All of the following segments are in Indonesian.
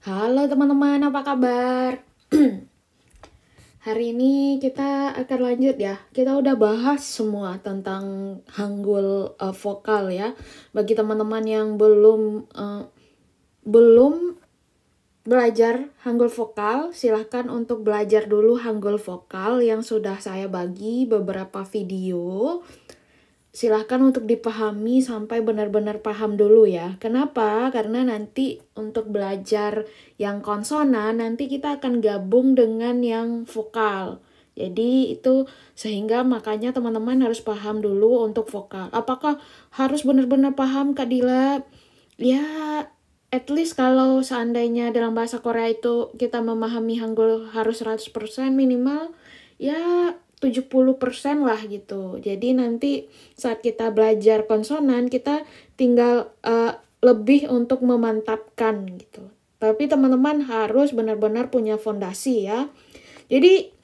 Halo teman-teman, apa kabar? Hari ini kita akan lanjut ya. Kita udah bahas semua tentang Hangul vokal ya. Bagi teman-teman yang belum belajar Hangul vokal, silahkan untuk belajar dulu Hangul vokal yang sudah saya bagi beberapa video. Silahkan untuk dipahami sampai benar-benar paham dulu ya. Kenapa? Karena nanti untuk belajar yang konsonan, nanti kita akan gabung dengan yang vokal. Jadi itu sehingga makanya teman-teman harus paham dulu untuk vokal. Apakah harus benar-benar paham, Kak Dila? Ya, at least kalau seandainya dalam bahasa Korea itu kita memahami Hangul harus 100% minimal, ya 70% lah gitu. Jadi nanti saat kita belajar konsonan, kita tinggal lebih untuk memantapkan gitu. Tapi teman-teman harus benar-benar punya fondasi ya. Jadi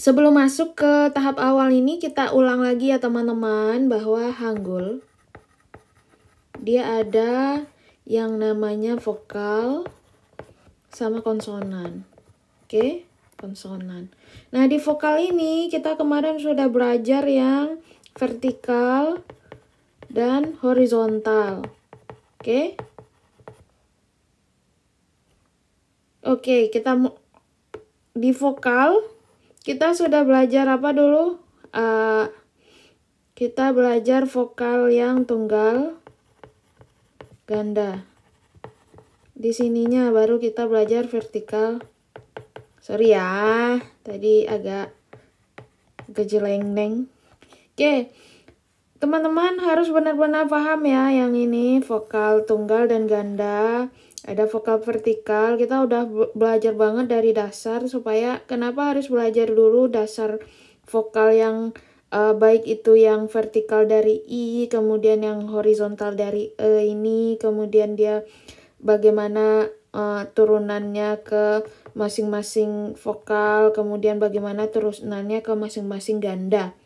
sebelum masuk ke tahap awal ini, kita ulang lagi ya teman-teman bahwa Hangul dia ada yang namanya vokal sama konsonan. Oke? Konsonan. Nah, di vokal ini kita kemarin sudah belajar yang vertikal dan horizontal. Oke? Oke, kita di vokal kita sudah belajar apa dulu? Kita belajar vokal yang tunggal, ganda. Di sininya baru kita belajar vertikal. Sorry ya, tadi agak kejeleng-neng. Oke, teman-teman harus benar-benar paham ya yang ini vokal tunggal dan ganda. Ada vokal vertikal, kita udah belajar banget dari dasar supaya kenapa harus belajar dulu dasar vokal yang baik itu yang vertikal dari I, kemudian yang horizontal dari E ini, kemudian dia bagaimana turunannya ke masing-masing vokal, kemudian bagaimana turunannya ke masing-masing ganda.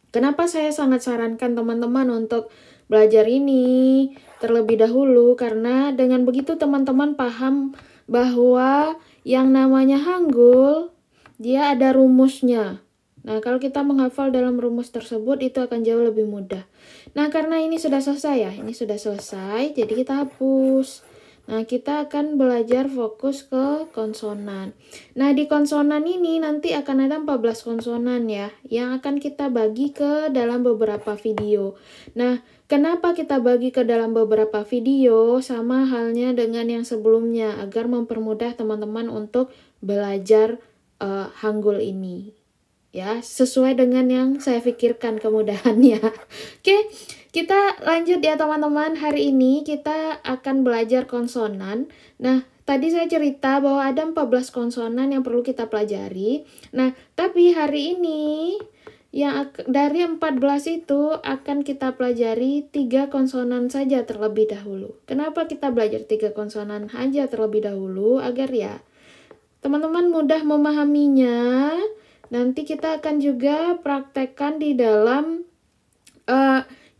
Kenapa saya sangat sarankan teman-teman untuk belajar ini terlebih dahulu? Karena dengan begitu teman-teman paham bahwa yang namanya Hangul, dia ada rumusnya. Nah, kalau kita menghafal dalam rumus tersebut, itu akan jauh lebih mudah. Nah, karena ini sudah selesai ya, ini sudah selesai, jadi kita hapus. Nah, kita akan belajar fokus ke konsonan. Nah, di konsonan ini nanti akan ada 14 konsonan ya, yang akan kita bagi ke dalam beberapa video. Nah, kenapa kita bagi ke dalam beberapa video? Sama halnya dengan yang sebelumnya, agar mempermudah teman-teman untuk belajar Hangul ini. Ya, sesuai dengan yang saya pikirkan kemudahannya. Oke, kita lanjut ya teman-teman. Hari ini kita akan belajar konsonan. Nah, tadi saya cerita bahwa ada 14 konsonan yang perlu kita pelajari. Nah, tapi hari ini yang dari 14 itu akan kita pelajari 3 konsonan saja terlebih dahulu. Kenapa kita belajar 3 konsonan saja terlebih dahulu? Agar ya teman-teman mudah memahaminya. Nanti kita akan juga praktekkan di dalam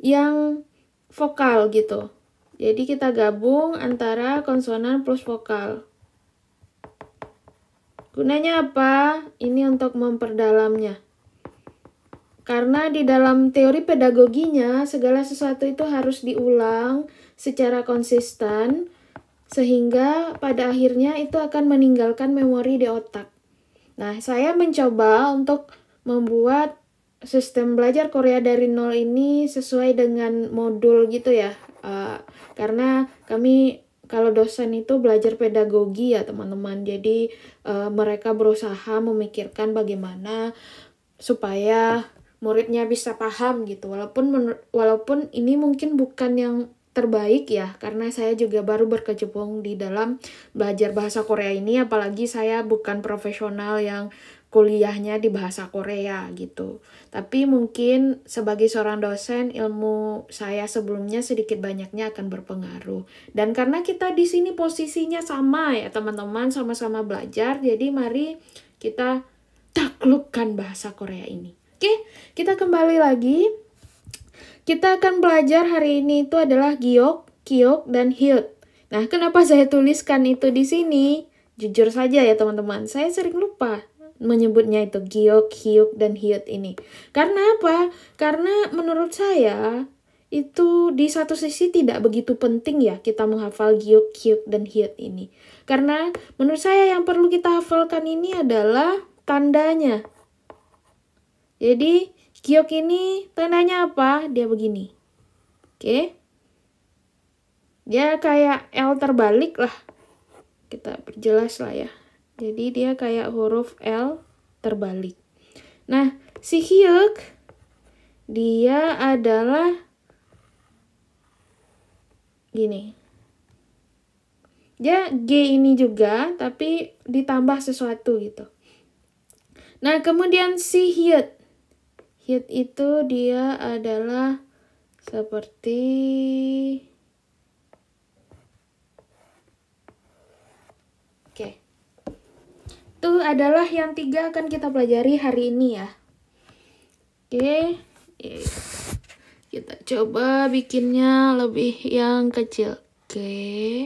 yang vokal gitu. Jadi kita gabung antara konsonan plus vokal. Gunanya apa? Ini untuk memperdalamnya. Karena di dalam teori pedagoginya, segala sesuatu itu harus diulang secara konsisten, sehingga pada akhirnya itu akan meninggalkan memori di otak. Nah, saya mencoba untuk membuat sistem belajar Korea dari nol ini sesuai dengan modul gitu ya. Karena kami kalau dosen itu belajar pedagogi ya teman-teman. Jadi mereka berusaha memikirkan bagaimana supaya muridnya bisa paham gitu. Walaupun ini mungkin bukan yang terbaik ya, karena saya juga baru berkecimpung di dalam belajar bahasa Korea ini, apalagi saya bukan profesional yang kuliahnya di bahasa Korea gitu. Tapi mungkin sebagai seorang dosen, ilmu saya sebelumnya sedikit banyaknya akan berpengaruh. Dan karena kita di sini posisinya sama ya teman-teman, sama-sama belajar, jadi mari kita taklukkan bahasa Korea ini. Oke, kita kembali lagi. Kita akan belajar hari ini itu adalah giok, kiok, dan hyut. Nah, kenapa saya tuliskan itu di sini? Jujur saja ya teman-teman, saya sering lupa menyebutnya itu giok, hyuk, dan hyut ini. Karena apa? Karena menurut saya itu di satu sisi tidak begitu penting ya kita menghafal giok, hyuk, dan hyut ini. Karena menurut saya yang perlu kita hafalkan ini adalah tandanya. Jadi giok ini tandanya apa? Dia begini. Oke. Dia kayak L terbalik lah. Kita perjelas lah ya. Jadi dia kayak huruf L terbalik. Nah, si hyuk dia adalah gini. Dia G ini juga tapi ditambah sesuatu gitu. Nah, kemudian si hyut. Hyut itu dia adalah seperti itu adalah yang 3 akan kita pelajari hari ini ya. Oke. Kita coba bikinnya lebih yang kecil. Oke.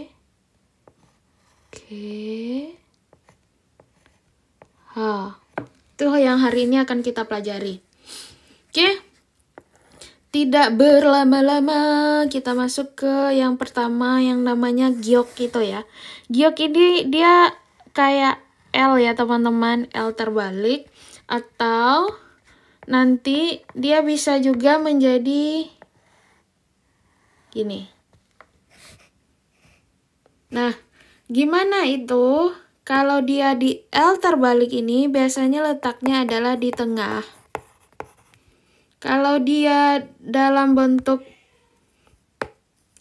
Itu yang hari ini akan kita pelajari. Oke. Tidak berlama-lama, kita masuk ke yang pertama yang namanya giok itu ya. Giok ini dia kayak L ya teman-teman, L terbalik, atau nanti dia bisa juga menjadi gini. Nah, gimana itu? Kalau dia di L terbalik ini biasanya letaknya adalah di tengah. Kalau dia dalam bentuk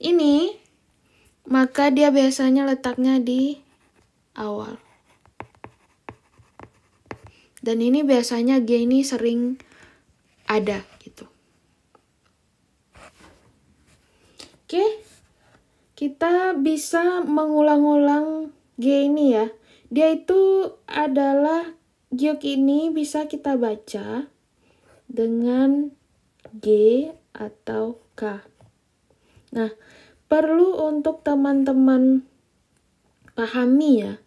ini, maka dia biasanya letaknya di awal. Dan ini biasanya G ini sering ada gitu. Oke, kita bisa mengulang-ulang G ini ya. Dia itu adalah giok ini bisa kita baca dengan G atau K. Nah, perlu untuk teman-teman pahami ya.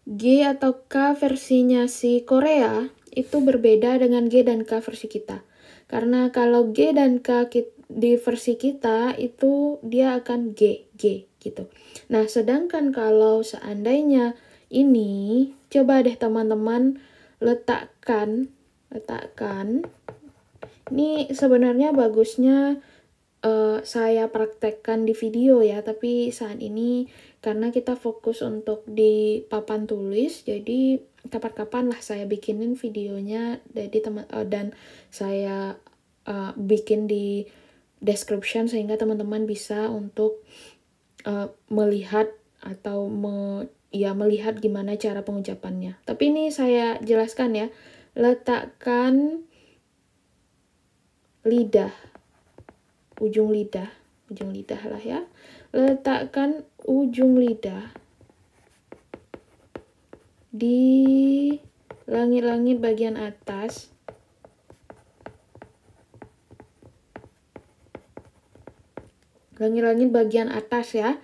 G atau K versinya si Korea itu berbeda dengan G dan K versi kita. Karena kalau G dan K di versi kita itu dia akan G gitu. Nah, sedangkan kalau seandainya ini, coba deh teman-teman letakkan. Ini sebenarnya bagusnya saya praktekkan di video ya, tapi saat ini karena kita fokus untuk di papan tulis, jadi kapan-kapan lah saya bikinin videonya dan saya bikin di description sehingga teman-teman bisa untuk melihat atau melihat gimana cara pengucapannya. Tapi ini saya jelaskan ya, letakkan lidah. Ujung lidah lah ya. Letakkan ujung lidah di langit-langit bagian atas. Langit-langit bagian atas ya.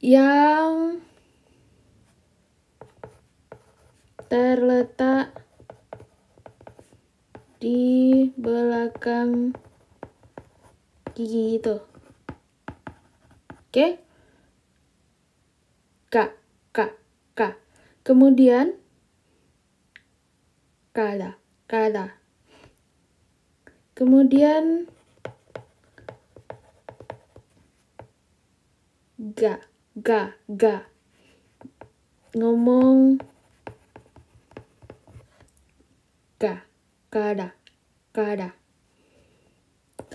Yang terletak di belakang gigi itu. Oke? K. Kemudian kada. Kemudian ga. Ngomong ga. Kada. K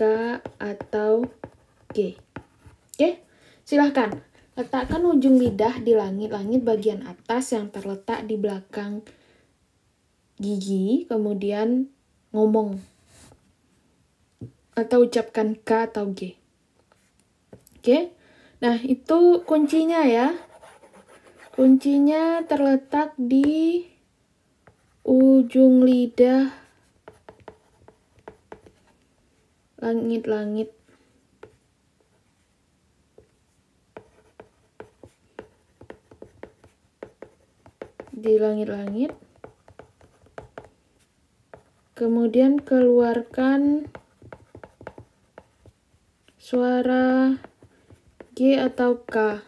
atau G. Oke, silahkan letakkan ujung lidah di langit-langit bagian atas yang terletak di belakang gigi, kemudian ngomong atau ucapkan K atau G. Oke, nah itu kuncinya ya. Kuncinya terletak di ujung lidah langit-langit di langit-langit. Kemudian keluarkan suara G atau K.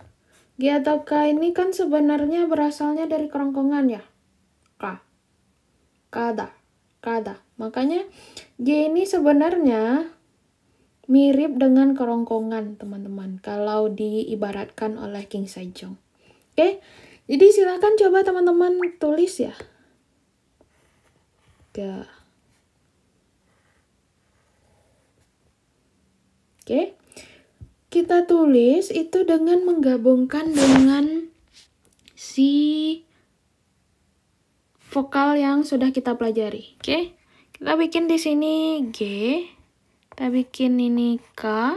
G atau K ini kan sebenarnya berasalnya dari kerongkongan ya. K. Kada. Kada. Makanya G ini sebenarnya mirip dengan kerongkongan, teman-teman, kalau diibaratkan oleh King Sejong. Oke, jadi silahkan coba teman-teman tulis ya. Ga. Oke, kita tulis itu dengan menggabungkan dengan si vokal yang sudah kita pelajari. Oke, kita bikin di sini G, kita bikin ini K,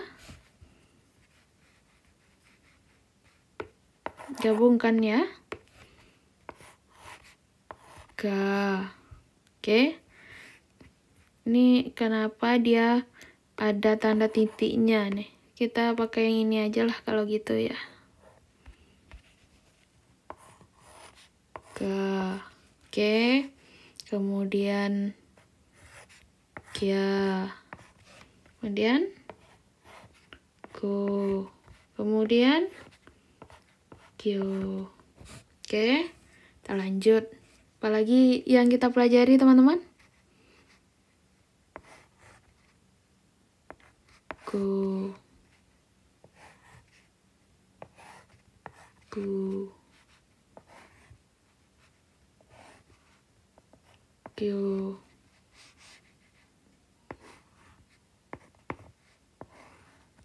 gabungkan ya. K. Oke, ini kenapa dia ada tanda titiknya nih? Kita pakai yang ini aja lah kalau gitu ya. K. Oke, kemudian Kia, kemudian Go, kemudian Kyo. Oke, kita lanjut. Apalagi yang kita pelajari teman-teman? Go, Go, Kyo,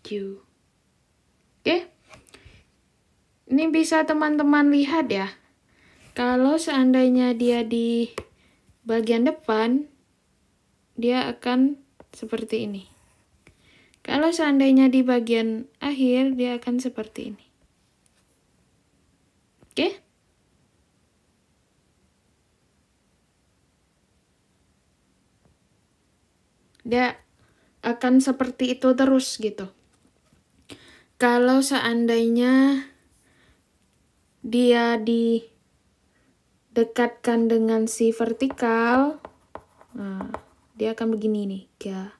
Kyo. Oke, ini bisa teman-teman lihat ya. Kalau seandainya dia di bagian depan, dia akan seperti ini. Kalau seandainya di bagian akhir, dia akan seperti ini. Oke? Dia akan seperti itu terus gitu. Kalau seandainya dia didekatkan dengan si vertikal, nah, dia akan begini nih. Ya.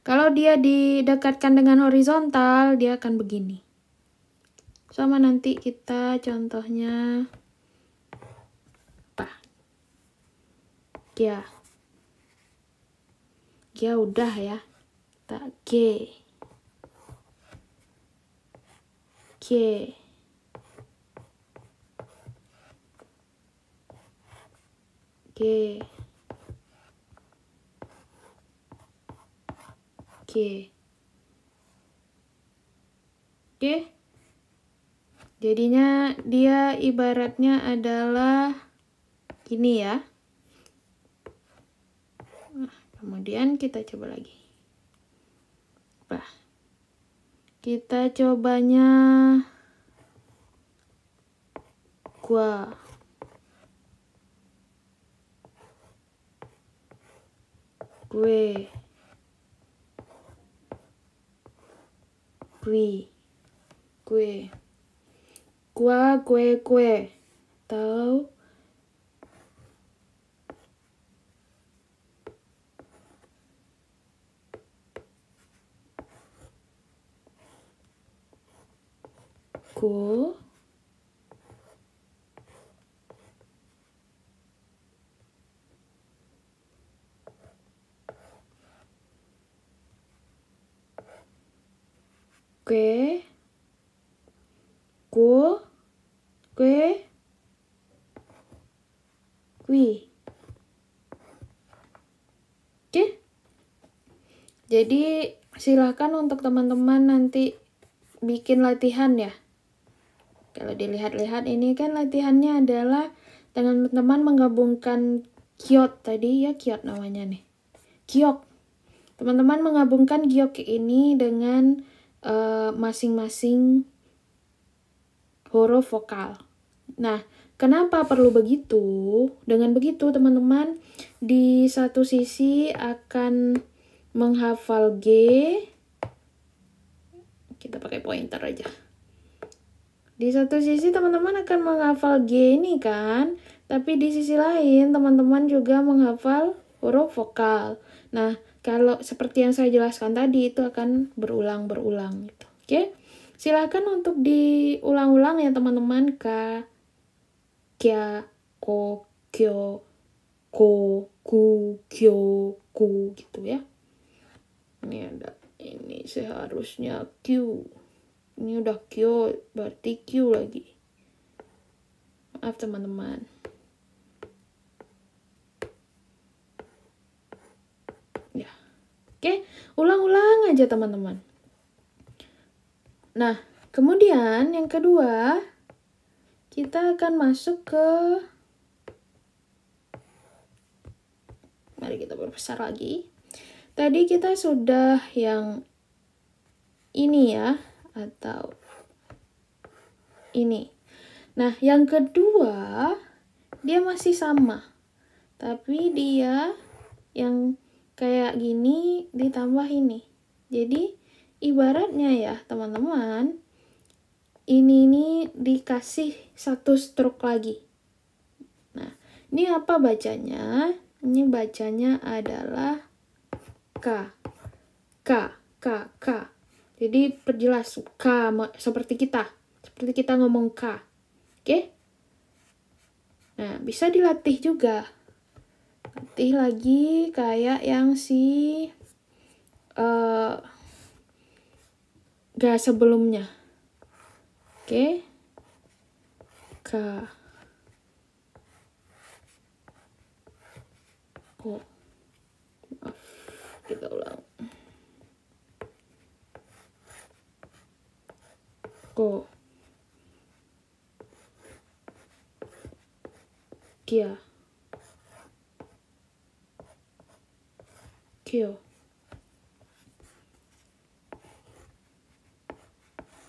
Kalau dia didekatkan dengan horizontal, dia akan begini. Sama nanti kita contohnya apa? Ya. Ya udah ya. Kita G. G. G. G. Oke. Jadinya dia ibaratnya adalah gini ya. Nah, kemudian kita coba lagi. Bah. Kita cobanya gua. Gue. Gue. Gue. Gua, gue. Tahu? Go. Gue. Go. Gue. Wi. Oke. Jadi silahkan untuk teman-teman nanti bikin latihan ya. Kalau dilihat-lihat ini kan latihannya adalah teman-teman menggabungkan giok tadi ya, giok namanya nih. Giok. Teman-teman menggabungkan giok ini dengan masing-masing huruf vokal. Nah, kenapa perlu begitu? Dengan begitu teman-teman di satu sisi akan menghafal G. Kita pakai pointer aja. Di satu sisi teman-teman akan menghafal G ini kan, Tapi di sisi lain, teman-teman juga menghafal huruf vokal. Nah, kalau seperti yang saya jelaskan tadi, itu akan berulang-berulang gitu. Oke? Silakan untuk diulang-ulang ya teman-teman. Ka, kya, ko, kyo, ko, ku, kyo, ku gitu ya. Ini seharusnya Q. Ini udah Q, berarti Q lagi. Maaf teman-teman. Ya. Oke, ulang-ulang aja teman-teman. Nah, kemudian yang kedua, kita akan masuk ke, mari kita perbesar lagi. Tadi kita sudah yang ini ya, atau ini. Nah, yang kedua, dia masih sama. Tapi dia yang kayak gini ditambah ini. Jadi, ibaratnya ya teman-teman, ini dikasih satu stroke lagi. Nah, ini apa bacanya? Ini bacanya adalah K. K, K, K. Jadi perjelas K seperti kita ngomong K. Oke? Nah, bisa dilatih juga. Latih lagi kayak yang ga sebelumnya. Oke? K. Ko. Maaf, kita ulang. Ko. Kia. Kyo.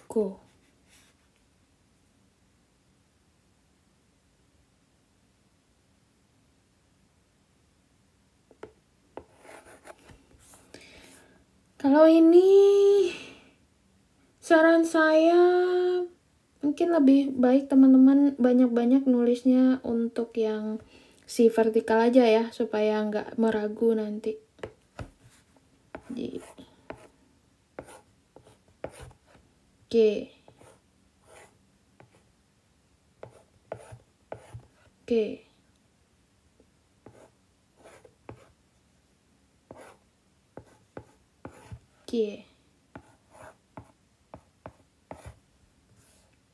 Ko. Kalau ini saran saya mungkin lebih baik teman-teman banyak-banyak nulisnya untuk yang si vertikal aja ya, supaya nggak meragu nanti. Jadi, oke. Oke. Oke.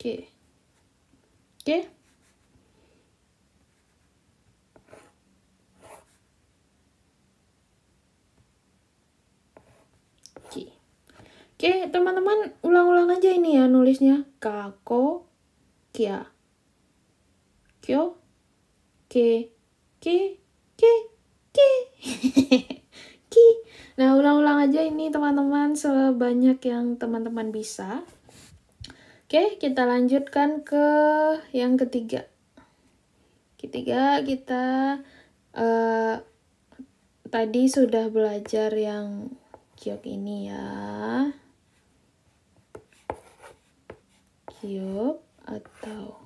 Oke. Oke. Oke. Oke, teman-teman ulang-ulang aja ini ya nulisnya. Kako, kia. Kyo, ke, ke, ke. Ki. Nah, ulang-ulang aja ini teman-teman sebanyak yang teman-teman bisa. Oke, kita lanjutkan ke yang ketiga. Ketiga, kita tadi sudah belajar yang kyok ini ya. Kyok atau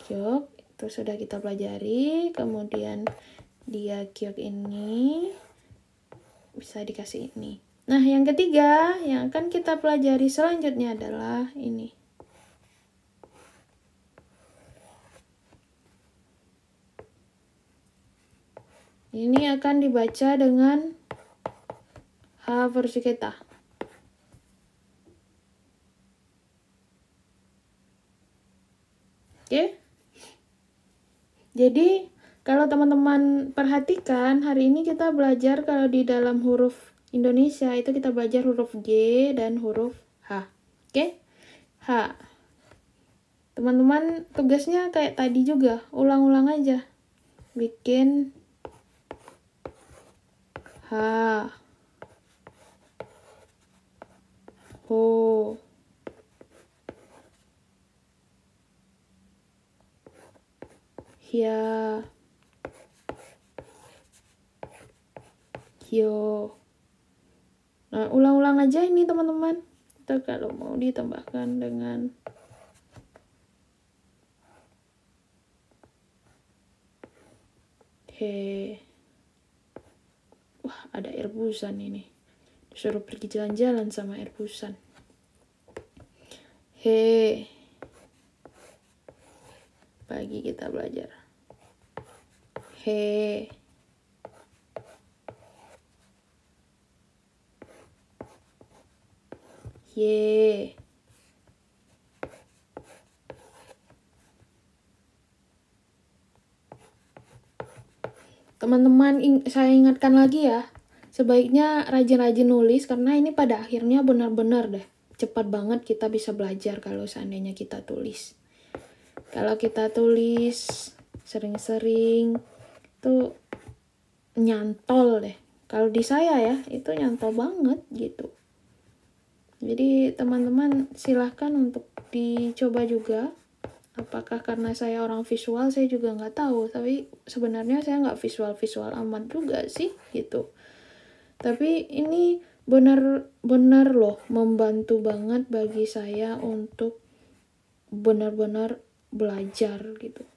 kyok itu sudah kita pelajari. Kemudian dia kyok ini bisa dikasih ini. Nah, yang ketiga yang akan kita pelajari selanjutnya adalah ini. Ini akan dibaca dengan H versi kita. Oke? Jadi, kalau teman-teman perhatikan, hari ini kita belajar kalau di dalam huruf Indonesia itu kita belajar huruf G dan huruf H. Oke? H. Teman-teman tugasnya kayak tadi juga, ulang-ulang aja. Bikin H. Ho. Hia. Hyo. Nah, ulang-ulang aja ini teman-teman. Kita kalau mau ditambahkan dengan He. Wah, ada air busan ini. Disuruh pergi jalan-jalan sama air busan. He. Pagi kita belajar. He. Ye. Teman-teman, saya ingatkan lagi ya, sebaiknya rajin-rajin nulis karena ini pada akhirnya benar-benar deh. Cepat banget kita bisa belajar kalau seandainya kita tulis. Kalau kita tulis sering-sering tuh nyantol deh. Kalau di saya ya, itu nyantol banget gitu. Jadi teman-teman silahkan untuk dicoba juga. Apakah karena saya orang visual, saya juga nggak tahu. Tapi sebenarnya saya nggak visual-visual amat juga sih gitu. Tapi ini benar-benar loh membantu banget bagi saya untuk benar-benar belajar gitu.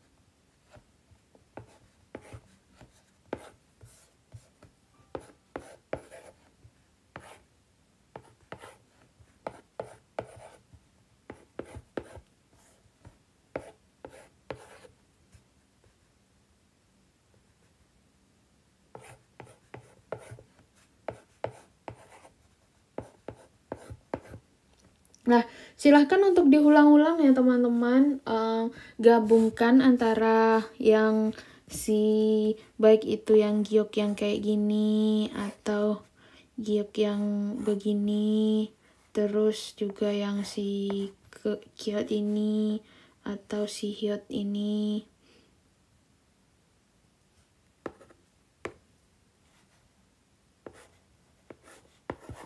Nah, silahkan untuk diulang-ulang ya teman-teman, gabungkan antara yang baik itu yang giok yang kayak gini, atau giok yang begini, terus juga yang kiot ini, atau si hiot ini.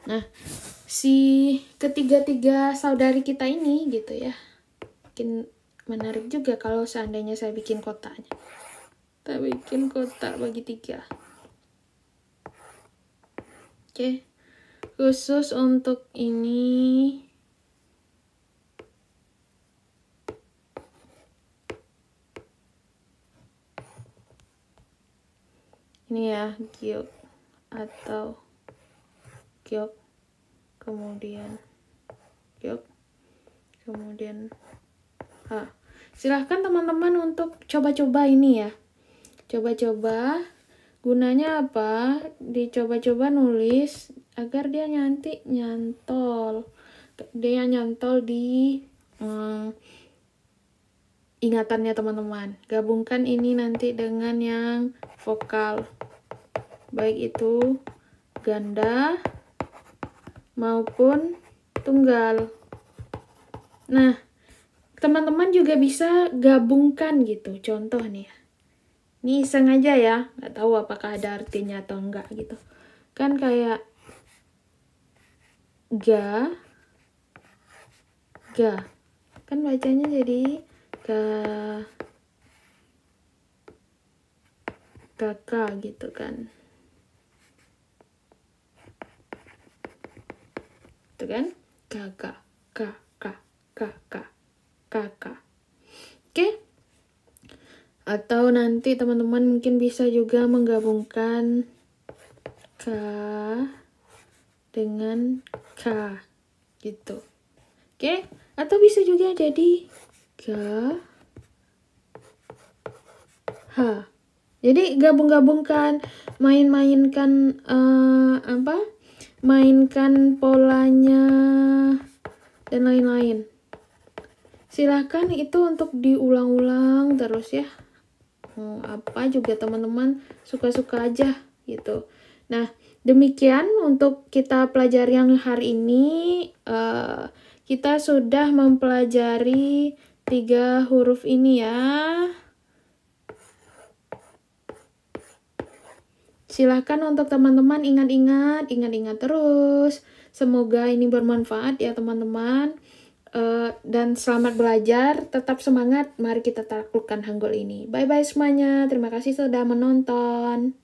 Nah, si ketiga-tiga saudari kita ini gitu ya, mungkin menarik juga kalau seandainya saya bikin kotaknya. Kita bikin kotak bagi 3. Oke, khusus untuk ini ya, giok atau giok, kemudian giok, kemudian silahkan teman-teman untuk coba-coba ini ya. Coba-coba, gunanya apa? Dicoba-coba nulis agar dia nanti nyantol. Dia nyantol di ingatannya teman-teman. Gabungkan ini nanti dengan yang vokal. Baik itu ganda maupun tunggal. Nah, teman-teman juga bisa gabungkan gitu. Contoh nih ya. Ini iseng aja ya, nggak tahu apakah ada artinya atau enggak gitu. Kan kayak ga, kan bacanya jadi kakak gitu kan. Itu kan kakak, kakak. Oke? Atau nanti teman-teman mungkin bisa juga menggabungkan K dengan K gitu. Oke? Atau bisa juga jadi K H. Jadi gabung-gabungkan, mainkan mainkan polanya dan lain-lain. Silahkan itu untuk diulang-ulang terus ya. Apa juga teman-teman suka-suka aja gitu. Nah, demikian untuk kita pelajari yang hari ini. Kita sudah mempelajari 3 huruf ini ya. Silahkan untuk teman-teman ingat-ingat terus. Semoga ini bermanfaat ya teman-teman. Dan selamat belajar, tetap semangat, mari kita taklukkan Hangul ini. Bye-bye semuanya, terima kasih sudah menonton.